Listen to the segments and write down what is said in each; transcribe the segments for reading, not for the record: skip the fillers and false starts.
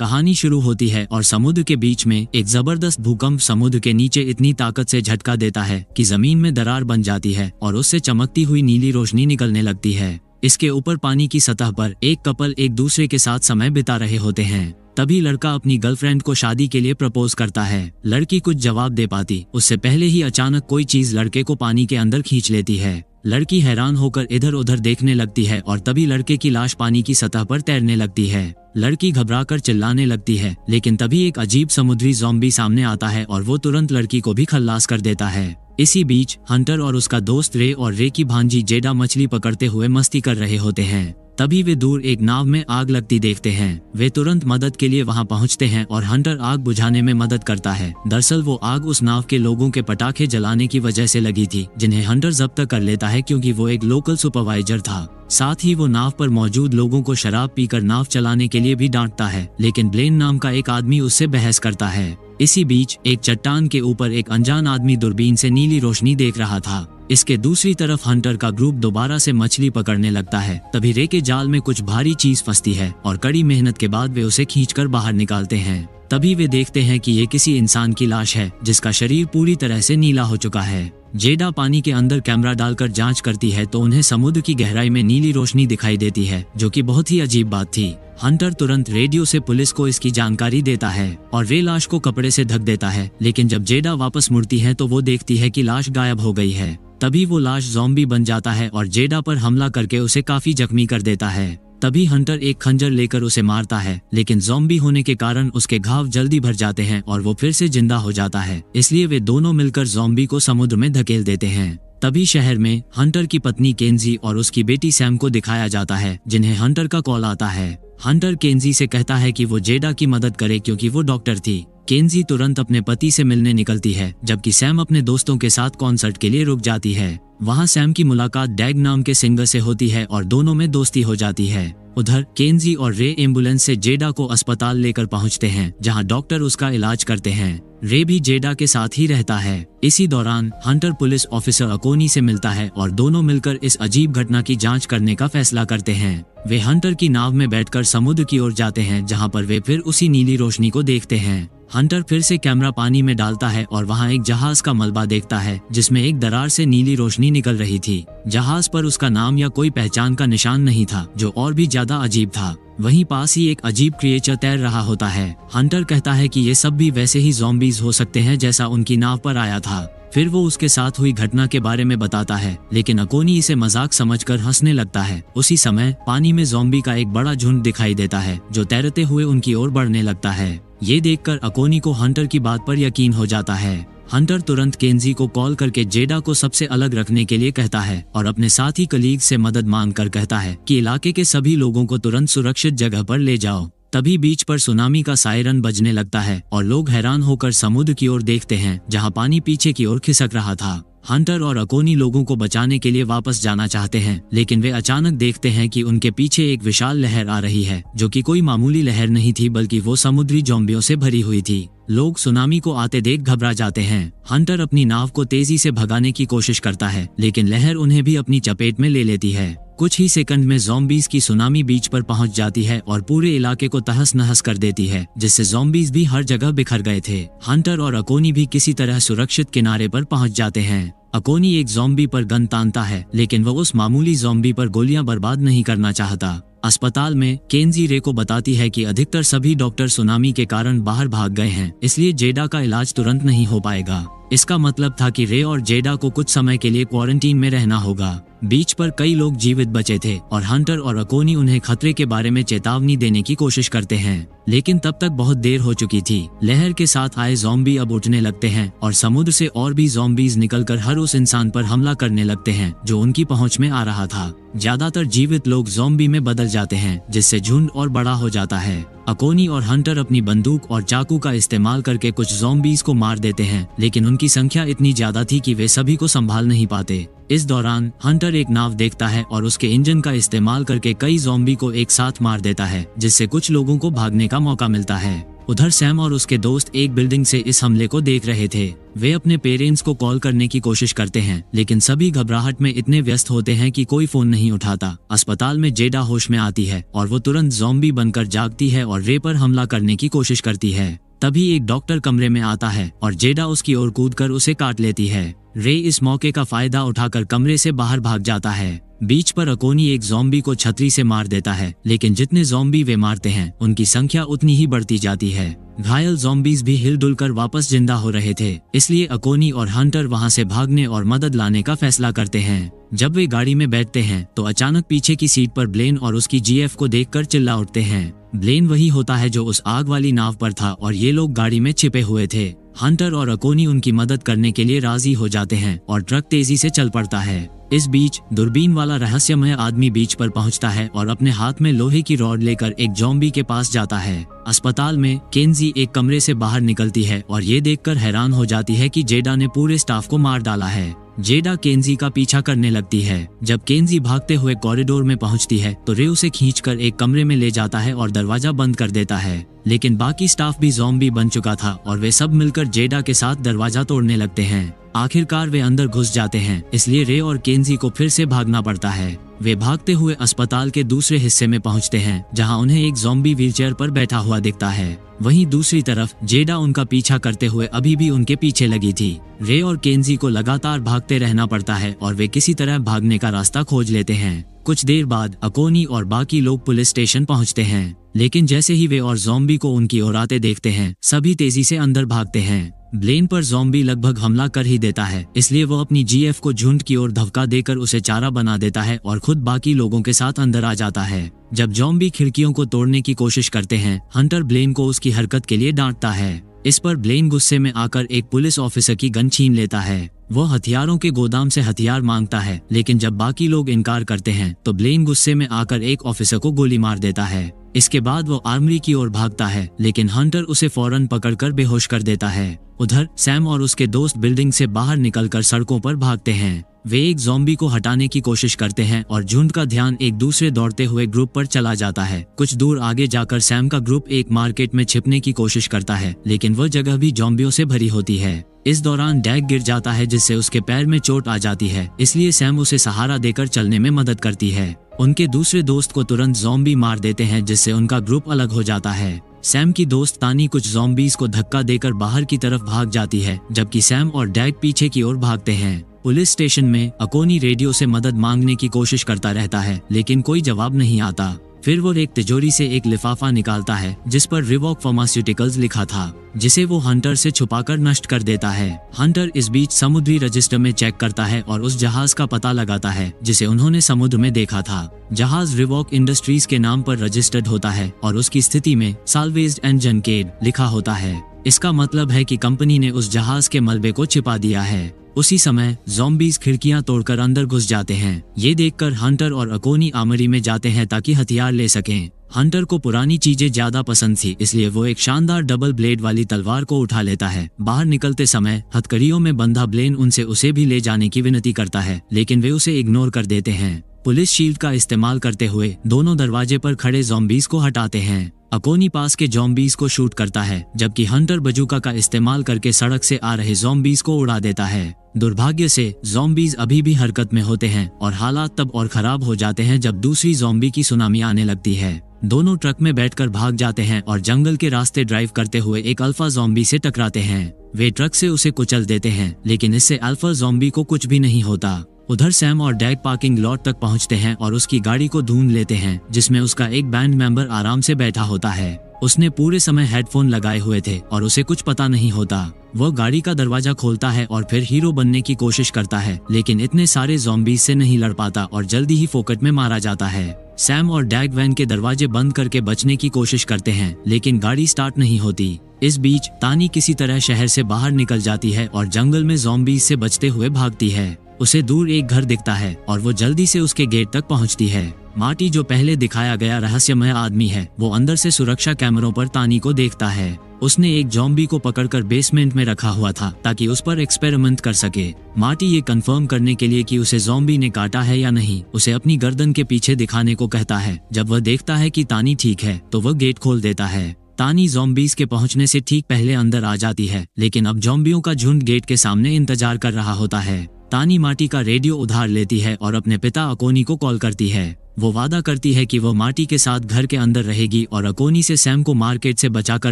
कहानी शुरू होती है और समुद्र के बीच में एक जबरदस्त भूकंप समुद्र के नीचे इतनी ताकत से झटका देता है कि जमीन में दरार बन जाती है और उससे चमकती हुई नीली रोशनी निकलने लगती है। इसके ऊपर पानी की सतह पर एक कपल एक दूसरे के साथ समय बिता रहे होते हैं। तभी लड़का अपनी गर्लफ्रेंड को शादी के लिए प्रपोज करता है। लड़की कुछ जवाब दे पाती उससे पहले ही अचानक कोई चीज लड़के को पानी के अंदर खींच लेती है। लड़की हैरान होकर इधर उधर देखने लगती है और तभी लड़के की लाश पानी की सतह पर तैरने लगती है। लड़की घबराकर चिल्लाने लगती है, लेकिन तभी एक अजीब समुद्री ज़ॉम्बी सामने आता है और वो तुरंत लड़की को भी खल्लास कर देता है। इसी बीच हंटर और उसका दोस्त रे और रे की भांजी जेडा मछली पकड़ते हुए मस्ती कर रहे होते हैं। तभी वे दूर एक नाव में आग लगती देखते हैं। वे तुरंत मदद के लिए वहां पहुंचते हैं और हंटर आग बुझाने में मदद करता है। दरअसल वो आग उस नाव के लोगों के पटाखे जलाने की वजह से लगी थी, जिन्हें हंटर जब्त कर लेता है क्योंकि वो एक लोकल सुपरवाइजर था। साथ ही वो नाव पर मौजूद लोगों को शराब पीकर नाव चलाने के लिए भी डांटता है, लेकिन ब्लेन नाम का एक आदमी उससे बहस करता है। इसी बीच एक चट्टान के ऊपर एक अनजान आदमी दूरबीन से नीली रोशनी देख रहा था। इसके दूसरी तरफ हंटर का ग्रुप दोबारा से मछली पकड़ने लगता है। तभी रे के जाल में कुछ भारी चीज फंसती है और कड़ी मेहनत के बाद वे उसे खींचकर बाहर निकालते हैं। तभी वे देखते हैं कि ये किसी इंसान की लाश है जिसका शरीर पूरी तरह से नीला हो चुका है। जेडा पानी के अंदर कैमरा डालकर जांच करती है तो उन्हें समुद्र की गहराई में नीली रोशनी दिखाई देती है, जो कि बहुत ही अजीब बात थी। हंटर तुरंत रेडियो से पुलिस को इसकी जानकारी देता है और रे लाश को कपड़े से ढक देता है, लेकिन जब जेडा वापस मुड़ती है तो वो देखती है कि लाश गायब हो गई है। तभी वो लाश ज़ॉम्बी बन जाता है और जेडा पर हमला करके उसे काफी जख्मी कर देता है। तभी हंटर एक खंजर लेकर उसे मारता है, लेकिन ज़ॉम्बी होने के कारण उसके घाव जल्दी भर जाते हैं और वो फिर से जिंदा हो जाता है। इसलिए वे दोनों मिलकर ज़ॉम्बी को समुद्र में धकेल देते हैं। तभी शहर में हंटर की पत्नी केंजी और उसकी बेटी सैम को दिखाया जाता है, जिन्हें हंटर का कॉल आता है। हंटर केंजी से कहता है कि वो जेडा की मदद करे क्योंकि वो डॉक्टर थी। केंजी तुरंत अपने पति से मिलने निकलती है, जबकि सैम अपने दोस्तों के साथ कॉन्सर्ट के लिए रुक जाती है। वहां सैम की मुलाकात डैग नाम के सिंगर से होती है और दोनों में दोस्ती हो जाती है। उधर केंजी और रे एम्बुलेंस से जेडा को अस्पताल लेकर पहुंचते हैं, जहां डॉक्टर उसका इलाज करते हैं। रे भी जेडा के साथ ही रहता है। इसी दौरान हंटर पुलिस ऑफिसर अकोनी से मिलता है और दोनों मिलकर इस अजीब घटना की जांच करने का फैसला करते हैं। वे हंटर की नाव में बैठकर समुद्र की ओर जाते हैं, जहां पर वे फिर उसी नीली रोशनी को देखते हैं। हंटर फिर से कैमरा पानी में डालता है और वहां एक जहाज का मलबा देखता है, जिसमें एक दरार से नीली रोशनी निकल रही थी। जहाज पर उसका नाम या कोई पहचान का निशान नहीं था, जो और भी ज्यादा अजीब था। वहीं पास ही एक अजीब क्रिएचर तैर रहा होता है। हंटर कहता है कि ये सब भी वैसे ही ज़ॉम्बीज हो सकते हैं जैसा उनकी नाव पर आया था। फिर वो उसके साथ हुई घटना के बारे में बताता है, लेकिन अकोनी इसे मजाक समझकर हंसने लगता है। उसी समय पानी में ज़ॉम्बी का एक बड़ा झुंड दिखाई देता है, जो तैरते हुए उनकी ओर बढ़ने लगता है। ये देखकर अकोनी को हंटर की बात पर यकीन हो जाता है। हंटर तुरंत केंजी को कॉल करके जेडा को सबसे अलग रखने के लिए कहता है और अपने साथी कलीग से मदद मांगकर कहता है कि इलाके के सभी लोगों को तुरंत सुरक्षित जगह पर ले जाओ। तभी बीच पर सुनामी का सायरन बजने लगता है और लोग हैरान होकर समुद्र की ओर देखते हैं, जहां पानी पीछे की ओर खिसक रहा था। हंटर और अकोनी लोगों को बचाने के लिए वापस जाना चाहते हैं, लेकिन वे अचानक देखते हैं कि उनके पीछे एक विशाल लहर आ रही है, जो कि कोई मामूली लहर नहीं थी बल्कि वो समुद्री ज़ॉम्बियों से भरी हुई थी। लोग सुनामी को आते देख घबरा जाते हैं। हंटर अपनी नाव को तेजी से भगाने की कोशिश करता है, लेकिन लहर उन्हें भी अपनी चपेट में ले लेती है। कुछ ही सेकंड में ज़ॉम्बीज की सुनामी बीच पर पहुंच जाती है और पूरे इलाके को तहस नहस कर देती है, जिससे ज़ॉम्बीज भी हर जगह बिखर गए थे। हंटर और अकोनी भी किसी तरह सुरक्षित किनारे पर पहुंच जाते हैं। अकोनी एक ज़ॉम्बी पर गन तानता है, लेकिन वह उस मामूली ज़ॉम्बी पर गोलियां बर्बाद नहीं करना चाहता। अस्पताल में केंजी रे को बताती है कि अधिकतर सभी डॉक्टर सुनामी के कारण बाहर भाग गए हैं, इसलिए जेडा का इलाज तुरंत नहीं हो पाएगा। इसका मतलब था कि रे और जेडा को कुछ समय के लिए क्वारंटीन में रहना होगा। बीच पर कई लोग जीवित बचे थे और हंटर और अकोनी उन्हें खतरे के बारे में चेतावनी देने की कोशिश करते हैं, लेकिन तब तक बहुत देर हो चुकी थी। लहर के साथ आए ज़ॉम्बी अब उठने लगते हैं और समुद्र से और भी ज़ॉम्बीज निकलकर हर उस इंसान पर हमला करने लगते हैं जो उनकी पहुंच में आ रहा था। ज्यादातर जीवित लोग ज़ॉम्बी में बदल जाते हैं, जिससे झुंड और बड़ा हो जाता है। अकोनी और हंटर अपनी बंदूक और चाकू का इस्तेमाल करके कुछ ज़ॉम्बीज को मार देते हैं, लेकिन उनकी संख्या इतनी ज्यादा थी कि वे सभी को संभाल नहीं पाते। इस दौरान हंटर एक नाव देखता है और उसके इंजन का इस्तेमाल करके कई ज़ॉम्बी को एक साथ मार देता है, जिससे कुछ लोगों को भागने का मौका मिलता है। उधर सैम और उसके दोस्त एक बिल्डिंग से इस हमले को देख रहे थे। वे अपने पेरेंट्स को कॉल करने की कोशिश करते हैं, लेकिन सभी घबराहट में इतने व्यस्त होते हैं कि कोई फोन नहीं उठाता। अस्पताल में जेडा होश में आती है और वो तुरंत ज़ॉम्बी बनकर जागती है और रे पर हमला करने की कोशिश करती है। तभी एक डॉक्टर कमरे में आता है और जेडा उसकी ओर कूदकर उसे काट लेती है। रे इस मौके का फायदा उठाकर कमरे से बाहर भाग जाता है। बीच पर अकोनी एक ज़ॉम्बी को छतरी से मार देता है, लेकिन जितने ज़ॉम्बी वे मारते हैं उनकी संख्या उतनी ही बढ़ती जाती है। घायल ज़ॉम्बीज भी हिलडुल कर वापस जिंदा हो रहे थे, इसलिए अकोनी और हंटर वहां से भागने और मदद लाने का फैसला करते हैं। जब वे गाड़ी में बैठते हैं तो अचानक पीछे की सीट पर ब्लेन और उसकी जीएफ को देखकर चिल्ला उठते हैं। ब्लेन वही होता है जो उस आग वाली नाव पर था और ये लोग गाड़ी में छिपे हुए थे। हंटर और अकोनी उनकी मदद करने के लिए राजी हो जाते हैं और ट्रक तेजी से चल पड़ता है। इस बीच दूरबीन वाला रहस्यमय आदमी बीच पर पहुंचता है और अपने हाथ में लोहे की रॉड लेकर एक ज़ॉम्बी के पास जाता है। अस्पताल में केंजी एक कमरे से बाहर निकलती है और ये देखकर हैरान हो जाती है कि जेडा ने पूरे स्टाफ को मार डाला है। जेडा केंजी का पीछा करने लगती है। जब केंजी भागते हुए कॉरिडोर में पहुंचती है तो रे उसे खींचकर एक कमरे में ले जाता है और दरवाजा बंद कर देता है, लेकिन बाकी स्टाफ भी ज़ॉम्बी बन चुका था और वे सब मिलकर जेडा के साथ दरवाजा तोड़ने लगते हैं। आखिरकार वे अंदर घुस जाते हैं, इसलिए रे और केंजी को फिर से भागना पड़ता है। वे भागते हुए अस्पताल के दूसरे हिस्से में पहुंचते हैं, जहां उन्हें एक ज़ॉम्बी व्हीलचेयर पर बैठा हुआ दिखता है। वहीं दूसरी तरफ जेडा उनका पीछा करते हुए अभी भी उनके पीछे लगी थी। रे और केंजी को लगातार भागते रहना पड़ता है और वे किसी तरह भागने का रास्ता खोज लेते हैं। कुछ देर बाद अकोनी और बाकी लोग पुलिस स्टेशन पहुंचते हैं, लेकिन जैसे ही वे और ज़ॉम्बी को उनकी ओर आते देखते हैं, सभी तेजी से अंदर भागते हैं। ब्लेन पर ज़ॉम्बी लगभग हमला कर ही देता है, इसलिए वो अपनी जीएफ को झुंड की ओर धक्का देकर उसे चारा बना देता है और खुद बाकी लोगों के साथ अंदर आ जाता है। जब ज़ॉम्बी खिड़कियों को तोड़ने की कोशिश करते हैं, हंटर ब्लेन को उसकी हरकत के लिए डांटता है। इस पर ब्लेन गुस्से में आकर एक पुलिस ऑफिसर की गन छीन लेता है। वो हथियारों के गोदाम से हथियार मांगता है, लेकिन जब बाकी लोग इनकार करते हैं तो ब्लेन गुस्से में आकर एक ऑफिसर को गोली मार देता है। इसके बाद वो आर्मरी की ओर भागता है, लेकिन हंटर उसे फौरन पकड़कर बेहोश कर देता है। उधर सैम और उसके दोस्त बिल्डिंग से बाहर निकलकर सड़कों पर भागते हैं। वे एक ज़ॉम्बी को हटाने की कोशिश करते हैं और झुंड का ध्यान एक दूसरे दौड़ते हुए ग्रुप पर चला जाता है। कुछ दूर आगे जाकर सैम का ग्रुप एक मार्केट में छिपने की कोशिश करता है, लेकिन वह जगह भी ज़ॉम्बियों से भरी होती है। इस दौरान डैग गिर जाता है, जिससे उसके पैर में चोट आ जाती है, इसलिए सैम उसे सहारा देकर चलने में मदद करती है। उनके दूसरे दोस्त को तुरंत ज़ॉम्बी मार देते हैं, जिससे उनका ग्रुप अलग हो जाता है। सैम की दोस्त तानी कुछ ज़ॉम्बीज को धक्का देकर बाहर की तरफ भाग जाती है, जबकि सैम और डैग पीछे की ओर भागते हैं। पुलिस स्टेशन में अकोनी रेडियो से मदद मांगने की कोशिश करता रहता है, लेकिन कोई जवाब नहीं आता। फिर वो एक तिजोरी से एक लिफाफा निकालता है जिस पर रिवॉक फार्मास्यूटिकल्स लिखा था, जिसे वो हंटर से छुपाकर नष्ट कर देता है। हंटर इस बीच समुद्री रजिस्टर में चेक करता है और उस जहाज का पता लगाता है जिसे उन्होंने समुद्र में देखा था। जहाज रिवॉक इंडस्ट्रीज के नाम पर रजिस्टर्ड होता है और उसकी स्थिति में साल्वेज्ड एंड जनकेड लिखा होता है। इसका मतलब है कि कंपनी ने उस जहाज के मलबे को छिपा दिया है। उसी समय ज़ॉम्बीज खिड़कियां तोड़कर अंदर घुस जाते हैं। ये देखकर हंटर और अकोनी आर्मरी में जाते हैं ताकि हथियार ले सकें। हंटर को पुरानी चीजें ज्यादा पसंद थी, इसलिए वो एक शानदार डबल ब्लेड वाली तलवार को उठा लेता है। बाहर निकलते समय हथकड़ियों में बंधा ब्लेन उसे भी ले जाने की विनती करता है, लेकिन वे उसे इग्नोर कर देते हैं। पुलिस शील्ड का इस्तेमाल करते हुए दोनों दरवाजे पर खड़े ज़ॉम्बीज को हटाते हैं। अकोनी पास के ज़ॉम्बीज को शूट करता है, जबकि हंटर बजूका का इस्तेमाल करके सड़क से आ रहे ज़ॉम्बीज को उड़ा देता है। दुर्भाग्य से ज़ॉम्बीज अभी भी हरकत में होते हैं और हालात तब और खराब हो जाते हैं जब दूसरी ज़ॉम्बी की सुनामी आने लगती है। दोनों ट्रक में बैठकर भाग जाते हैं और जंगल के रास्ते ड्राइव करते हुए एक अल्फा ज़ॉम्बी से टकराते हैं। वे ट्रक से उसे कुचल देते हैं, लेकिन इससे अल्फा ज़ॉम्बी को कुछ भी नहीं होता। उधर सैम और डैग पार्किंग लॉट तक पहुंचते हैं और उसकी गाड़ी को ढूंढ लेते हैं, जिसमें उसका एक बैंड मेंबर आराम से बैठा होता है। उसने पूरे समय हेडफोन लगाए हुए थे और उसे कुछ पता नहीं होता। वह गाड़ी का दरवाजा खोलता है और फिर हीरो बनने की कोशिश करता है, लेकिन इतने सारे ज़ॉम्बीज से नहीं लड़ पाता और जल्दी ही फोकट में मारा जाता है। सैम और डैग वैन के दरवाजे बंद करके बचने की कोशिश करते हैं, लेकिन गाड़ी स्टार्ट नहीं होती। इस बीच तानी किसी तरह शहर से बाहर निकल जाती है और जंगल में ज़ॉम्बीज से बचते हुए भागती है। उसे दूर एक घर दिखता है और वो जल्दी से उसके गेट तक पहुंचती है। मार्टी, जो पहले दिखाया गया रहस्यमय आदमी है, वो अंदर से सुरक्षा कैमरों पर तानी को देखता है। उसने एक ज़ॉम्बी को पकड़कर बेसमेंट में रखा हुआ था ताकि उस पर एक्सपेरिमेंट कर सके। मार्टी ये कंफर्म करने के लिए कि उसे ज़ॉम्बी ने काटा है या नहीं, उसे अपनी गर्दन के पीछे दिखाने को कहता है। जब वह देखता है कि तानी ठीक है तो वह गेट खोल देता है। तानी ज़ॉम्बीज़ के पहुंचने से ठीक पहले अंदर आ जाती है, लेकिन अब ज़ॉम्बियों का झुंड गेट के सामने इंतजार कर रहा होता है। तानी मार्टी का रेडियो उधार लेती है और अपने पिता अकोनी को कॉल करती है। वो वादा करती है कि वो मार्टी के साथ घर के अंदर रहेगी और अकोनी से सैम को मार्केट से बचाकर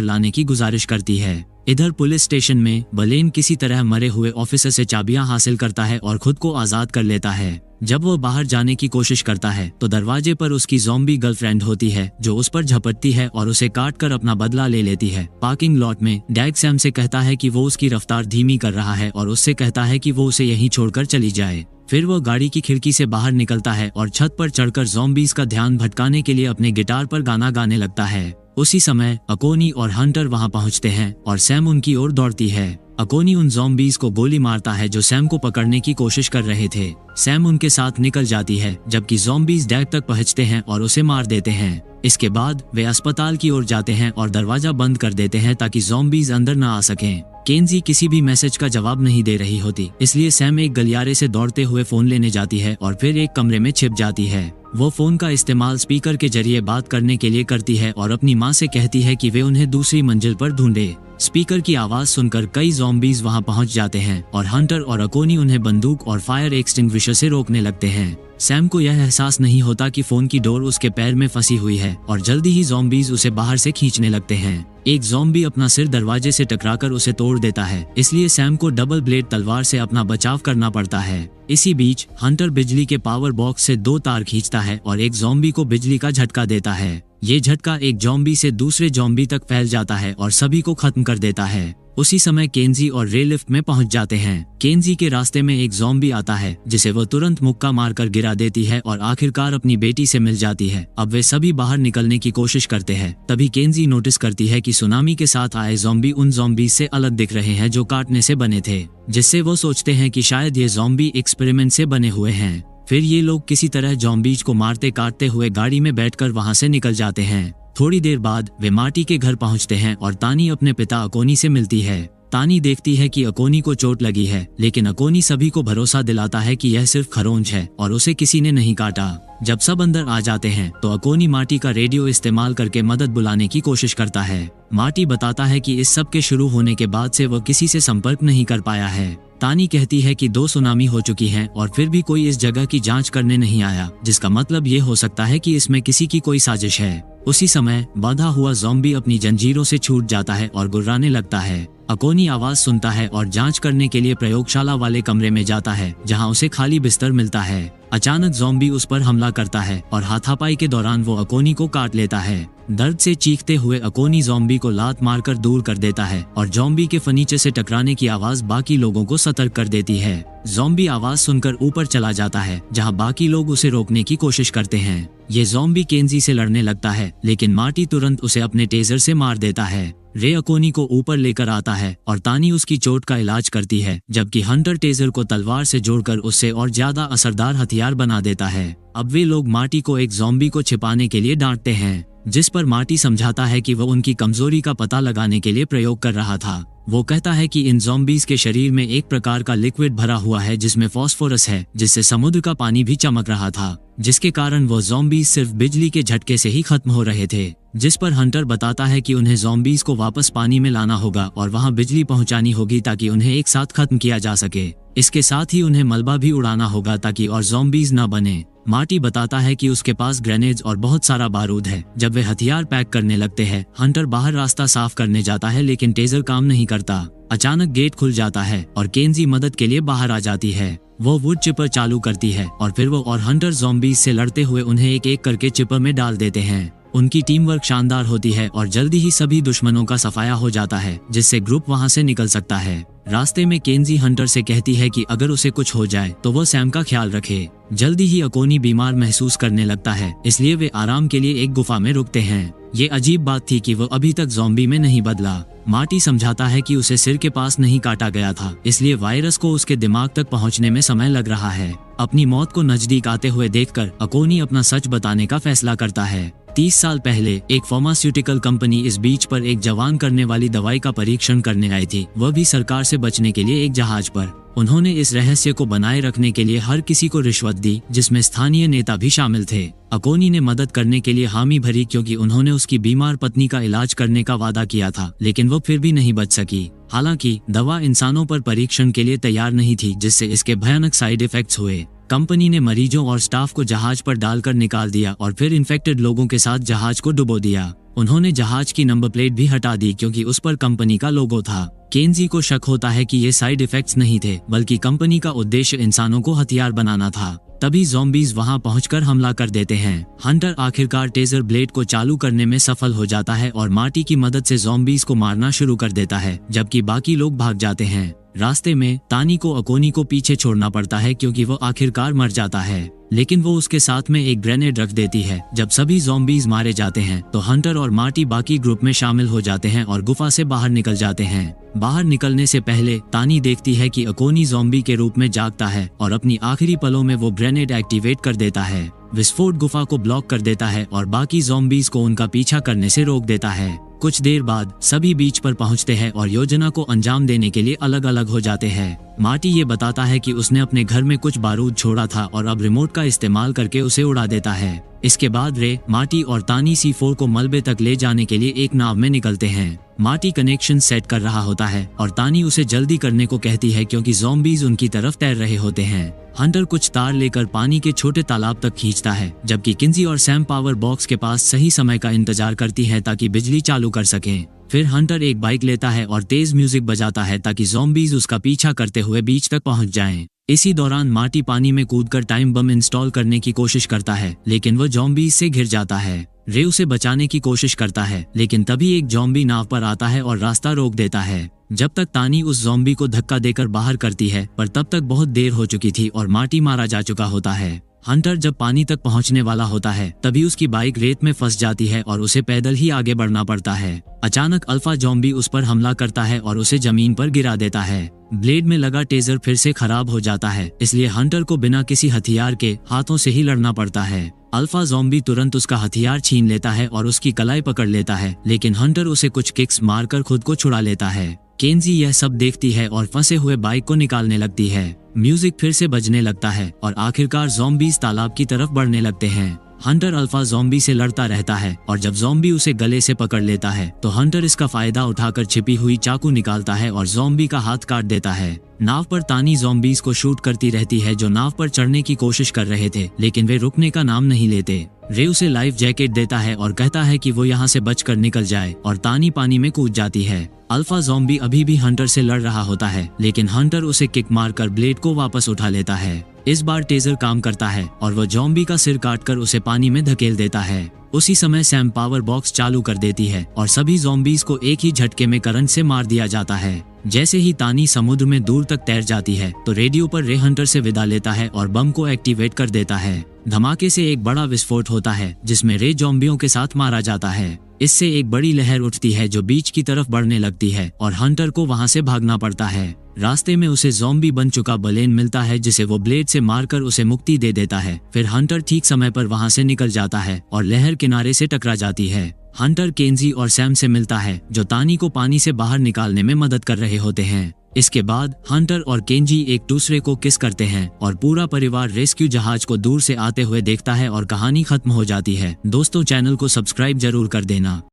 लाने की गुजारिश करती है। इधर पुलिस स्टेशन में बलेन किसी तरह मरे हुए ऑफिसर से चाबियां हासिल करता है और खुद को आजाद कर लेता है। जब वो बाहर जाने की कोशिश करता है तो दरवाजे पर उसकी ज़ॉम्बी गर्लफ्रेंड होती है, जो उस पर झपटती है और उसे काट कर अपना बदला ले लेती है। पार्किंग लॉट में डैग सैम से कहता है कि वो उसकी रफ्तार धीमी कर रहा है और उससे कहता है कि वो उसे यहीं छोड़कर चली जाए। फिर वो गाड़ी की खिड़की से बाहर निकलता है और छत पर चढ़कर ज़ॉम्बीज़ का ध्यान भटकाने के लिए अपने गिटार पर गाना गाने लगता है। उसी समय अकोनी और हंटर वहां पहुंचते हैं और सैम उनकी ओर दौड़ती है। अकोनी उन ज़ॉम्बीज़ को गोली मारता है जो सैम को पकड़ने की कोशिश कर रहे थे। सैम उनके साथ निकल जाती है, जबकि ज़ॉम्बीज़ डैग तक पहुंचते हैं और उसे मार देते हैं। इसके बाद वे अस्पताल की ओर जाते हैं और दरवाजा बंद कर देते हैं ताकि ज़ॉम्बीज़ अंदर न आ सकें। केंजी किसी भी मैसेज का जवाब नहीं दे रही होती, इसलिए सैम एक गलियारे से दौड़ते हुए फोन लेने जाती है और फिर एक कमरे में छिप जाती है। वो फोन का इस्तेमाल स्पीकर के जरिए बात करने के लिए करती है और अपनी माँ से कहती है कि वे उन्हें दूसरी मंजिल पर ढूंढे। स्पीकर की आवाज सुनकर कई ज़ॉम्बीज़ वहां पहुंच जाते हैं और हंटर और अकोनी उन्हें बंदूक और फायर एक्सटिंग्विशर से रोकने लगते हैं। सैम को यह एहसास नहीं होता कि फोन की डोर उसके पैर में फंसी हुई है और जल्दी ही ज़ॉम्बीज़ उसे बाहर से खींचने लगते हैं। एक ज़ॉम्बी अपना सिर दरवाजे से टकराकर उसे तोड़ देता है, इसलिए सैम को डबल ब्लेड तलवार से अपना बचाव करना पड़ता है। इसी बीच हंटर बिजली के पावर बॉक्स से 2 तार खींचता है और एक ज़ॉम्बी को बिजली का झटका देता है। ये झटका एक ज़ॉम्बी से दूसरे ज़ॉम्बी तक फैल जाता है और सभी को खत्म कर देता है। उसी समय केंजी और रे लिफ्ट में पहुंच जाते हैं। केंजी के रास्ते में एक ज़ॉम्बी आता है जिसे वो तुरंत मुक्का मारकर गिरा देती है और आखिरकार अपनी बेटी से मिल जाती है। अब वे सभी बाहर निकलने की कोशिश करते हैं। तभी केंजी नोटिस करती है कि सुनामी के साथ आए ज़ॉम्बी उन ज़ॉम्बीज़ से अलग दिख रहे हैं जो काटने से बने थे, जिससे वो सोचते हैं कि शायद ये ज़ॉम्बी एक्सपेरिमेंट से बने हुए हैं। फिर ये लोग किसी तरह ज़ॉम्बीज़ को मारते काटते हुए गाड़ी में बैठकर वहां से निकल जाते हैं। थोड़ी देर बाद वे मार्टी के घर पहुंचते हैं और तानी अपने पिता अकोनी से मिलती है। तानी देखती है कि अकोनी को चोट लगी है, लेकिन अकोनी सभी को भरोसा दिलाता है कि यह सिर्फ खरोंच है और उसे किसी ने नहीं काटा। जब सब अंदर आ जाते हैं तो अकोनी मार्टी का रेडियो इस्तेमाल करके मदद बुलाने की कोशिश करता है। मार्टी बताता है कि इस सब के शुरू होने के बाद से वह किसी से संपर्क नहीं कर पाया है। तानी कहती है कि 2 सुनामी हो चुकी हैं और फिर भी कोई इस जगह की जांच करने नहीं आया, जिसका मतलब ये हो सकता है कि इसमें किसी की कोई साजिश है। उसी समय बांधा हुआ ज़ॉम्बी अपनी जंजीरों से छूट जाता है और गुर्राने लगता है। अकोनी आवाज सुनता है और जांच करने के लिए प्रयोगशाला वाले कमरे में जाता है, जहां उसे खाली बिस्तर मिलता है। अचानक ज़ॉम्बी उस पर हमला करता है और हाथापाई के दौरान वो अकोनी को काट लेता है। दर्द से चीखते हुए अकोनी ज़ॉम्बी को लात मारकर दूर कर देता है और ज़ॉम्बी के फर्नीचर से टकराने की आवाज बाकी लोगों को सतर्क कर देती है। ज़ॉम्बी आवाज सुनकर ऊपर चला जाता है, जहां बाकी लोग उसे रोकने की कोशिश करते हैं। ये ज़ॉम्बी केंजी से लड़ने लगता है, लेकिन मार्टी तुरंत उसे अपने टेजर से मार देता है। रे अकोनी को ऊपर लेकर आता है और तानी उसकी चोट का इलाज करती है, जबकि हंटर टेजर को तलवार से जोड़कर उससे और ज्यादा असरदार हथियार बना देता है। अब वे लोग मार्टी को एक ज़ॉम्बी को छिपाने के लिए डांटते हैं, जिस पर मार्टी समझाता है कि वह उनकी कमजोरी का पता लगाने के लिए प्रयोग कर रहा था। वो कहता है कि इन ज़ॉम्बीज़ के शरीर में एक प्रकार का लिक्विड भरा हुआ है जिसमें फास्फोरस है, जिससे समुद्र का पानी भी चमक रहा था, जिसके कारण वो ज़ॉम्बीज़ सिर्फ बिजली के झटके से ही खत्म हो रहे थे। जिस पर हंटर बताता है कि उन्हें ज़ॉम्बीज़ को वापस पानी में लाना होगा और वहां बिजली पहुंचानी होगी ताकि उन्हें एक साथ खत्म किया जा सके। इसके साथ ही उन्हें मलबा भी उड़ाना होगा ताकि और ज़ॉम्बीज़ न बने। मार्टी बताता है कि उसके पास ग्रेनेड्स और बहुत सारा बारूद है। जब वे हथियार पैक करने लगते हैं, हंटर बाहर रास्ता साफ करने जाता है, लेकिन टेजर काम नहीं करता। अचानक गेट खुल जाता है और केंजी मदद के लिए बाहर आ जाती है। वो वुड चिपर चालू करती है और फिर वो और हंटर ज़ॉम्बीज़ से लड़ते हुए उन्हें एक एक करके चिपर में डाल देते हैं। उनकी टीम वर्क शानदार होती है और जल्दी ही सभी दुश्मनों का सफाया हो जाता है, जिससे ग्रुप वहां से निकल सकता है। रास्ते में केंजी हंटर से कहती है कि अगर उसे कुछ हो जाए तो वो सैम का ख्याल रखे। जल्दी ही अकोनी बीमार महसूस करने लगता है, इसलिए वे आराम के लिए एक गुफा में रुकते हैं। ये अजीब बात थी कि वो अभी तक ज़ॉम्बी में नहीं बदला। मार्टी समझाता है कि उसे सिर के पास नहीं काटा गया था, इसलिए वायरस को उसके दिमाग तक पहुंचने में समय लग रहा है। अपनी मौत को नजदीक आते हुए देखकर अकोनी अपना सच बताने का फैसला करता है। 30 साल पहले एक फार्मास्यूटिकल कंपनी इस बीच पर एक जवान करने वाली दवाई का परीक्षण करने आई थी, वह भी सरकार से बचने के लिए एक जहाज पर। उन्होंने इस रहस्य को बनाए रखने के लिए हर किसी को रिश्वत दी, जिसमें स्थानीय नेता भी शामिल थे। अकोनी ने मदद करने के लिए हामी भरी क्योंकि उन्होंने उसकी बीमार पत्नी का इलाज करने का वादा किया था, लेकिन वो फिर भी नहीं बच सकी। हालांकि दवा इंसानों पर परीक्षण के लिए तैयार नहीं थी, जिससे इसके भयानक साइड इफेक्ट्स हुए। कंपनी ने मरीजों और स्टाफ को जहाज पर डालकर निकाल दिया और फिर इन्फेक्टेड लोगों के साथ जहाज को डुबो दिया। उन्होंने जहाज की नंबर प्लेट भी हटा दी क्योंकि उस पर कंपनी का लोगो था। केंजी को शक होता है कि ये साइड इफेक्ट्स नहीं थे, बल्कि कंपनी का उद्देश्य इंसानों को हथियार बनाना था। तभी ज़ॉम्बीज वहां पहुंचकर हमला कर देते हैं। हंटर आखिरकार टेजर ब्लेड को चालू करने में सफल हो जाता है और मार्टी की मदद से ज़ॉम्बीज को मारना शुरू कर देता है, जबकि बाकी लोग भाग जाते हैं। रास्ते में तानी को अकोनी को पीछे छोड़ना पड़ता है क्योंकि वो आखिरकार मर जाता है, लेकिन वो उसके साथ में एक ग्रेनेड रख देती है। जब सभी ज़ॉम्बीज मारे जाते हैं तो हंटर और मार्टी बाकी ग्रुप में शामिल हो जाते हैं और गुफा से बाहर निकल जाते हैं। बाहर निकलने से पहले तानी देखती है कि अकोनी ज़ॉम्बी के रूप में जागता है और अपनी आखिरी पलों में वो ग्रेनेड एक्टिवेट कर देता है। विस्फोट गुफा को ब्लॉक कर देता है और बाकी ज़ॉम्बीज को उनका पीछा करने से रोक देता है। कुछ देर बाद सभी बीच पर पहुंचते हैं और योजना को अंजाम देने के लिए अलग अलग हो जाते हैं। मार्टी ये बताता है कि उसने अपने घर में कुछ बारूद छोड़ा था और अब रिमोट का इस्तेमाल करके उसे उड़ा देता है। इसके बाद रे, मार्टी और तानी C4 को मलबे तक ले जाने के लिए एक नाव में निकलते हैं। मार्टी कनेक्शन सेट कर रहा होता है और तानी उसे जल्दी करने को कहती है क्योंकि ज़ॉम्बीज उनकी तरफ तैर रहे होते हैं। हंटर कुछ तार लेकर पानी के छोटे तालाब तक खींचता है, जबकि किंजी और सैम पावर बॉक्स के पास सही समय का इंतजार करती है ताकि बिजली चालू कर सकें। फिर हंटर एक बाइक लेता है और तेज म्यूजिक बजाता है ताकि ज़ॉम्बीज उसका पीछा करते हुए बीच तक पहुंच जाएं। इसी दौरान मार्टी पानी में कूदकर टाइम बम इंस्टॉल करने की कोशिश करता है, लेकिन वो ज़ॉम्बीज से घिर जाता है। रे उसे बचाने की कोशिश करता है, लेकिन तभी एक ज़ॉम्बी नाव पर आता है और रास्ता रोक देता है। जब तक तानी उस ज़ॉम्बी को धक्का देकर बाहर करती है, पर तब तक बहुत देर हो चुकी थी और मार्टी मारा जा चुका होता है। हंटर जब पानी तक पहुंचने वाला होता है, तभी उसकी बाइक रेत में फंस जाती है और उसे पैदल ही आगे बढ़ना पड़ता है। अचानक अल्फा ज़ॉम्बी उस पर हमला करता है और उसे जमीन पर गिरा देता है। ब्लेड में लगा टेजर फिर से खराब हो जाता है, इसलिए हंटर को बिना किसी हथियार के हाथों से ही लड़ना पड़ता है। अल्फा ज़ॉम्बी तुरंत उसका हथियार छीन लेता है और उसकी कलाई पकड़ लेता है, लेकिन हंटर उसे कुछ किक्स मारकर खुद को छुड़ा लेता है। केंजी यह सब देखती है और फंसे हुए बाइक को निकालने लगती है। म्यूजिक फिर से बजने लगता है और आखिरकार ज़ॉम्बीज तालाब की तरफ बढ़ने लगते हैं। हंटर अल्फा ज़ॉम्बी से लड़ता रहता है और जब ज़ॉम्बी उसे गले से पकड़ लेता है तो हंटर इसका फायदा उठाकर छिपी हुई चाकू निकालता है और ज़ॉम्बी का हाथ काट देता है। नाव पर तानी ज़ॉम्बीज को शूट करती रहती है जो नाव पर चढ़ने की कोशिश कर रहे थे, लेकिन वे रुकने का नाम नहीं लेते। रे उसे लाइफ जैकेट देता है और कहता है कि वो यहाँ से बचकर निकल जाए और तानी पानी में कूद जाती है। अल्फा ज़ॉम्बी अभी भी हंटर से लड़ रहा होता है, लेकिन हंटर उसे किक मारकर ब्लेड को वापस उठा लेता है। इस बार टेजर काम करता है और वह ज़ॉम्बी का सिर काटकर उसे पानी में धकेल देता है। उसी समय सैम पावर बॉक्स चालू कर देती है और सभी ज़ॉम्बीज को एक ही झटके में करंट से मार दिया जाता है। जैसे ही तानी समुद्र में दूर तक तैर जाती है तो रेडियो पर रे हंटर से विदा लेता है और बम को एक्टिवेट कर देता है। धमाके से एक बड़ा विस्फोट होता है जिसमें रे ज़ॉम्बियों के साथ मारा जाता है। इससे एक बड़ी लहर उठती है जो बीच की तरफ बढ़ने लगती है और हंटर को वहां से भागना पड़ता है। रास्ते में उसे ज़ॉम्बी बन चुका बलेन मिलता है जिसे वो ब्लेड से मारकर उसे मुक्ति दे देता है। फिर हंटर ठीक समय पर वहां से निकल जाता है और लहर किनारे से टकरा जाती है। हंटर केंजी और सैम से मिलता है जो तानी को पानी से बाहर निकालने में मदद कर रहे होते हैं। इसके बाद हंटर और केंजी एक दूसरे को किस करते हैं और पूरा परिवार रेस्क्यू जहाज को दूर से आते हुए देखता है और कहानी खत्म हो जाती है। दोस्तों, चैनल को सब्सक्राइब जरूर कर देना।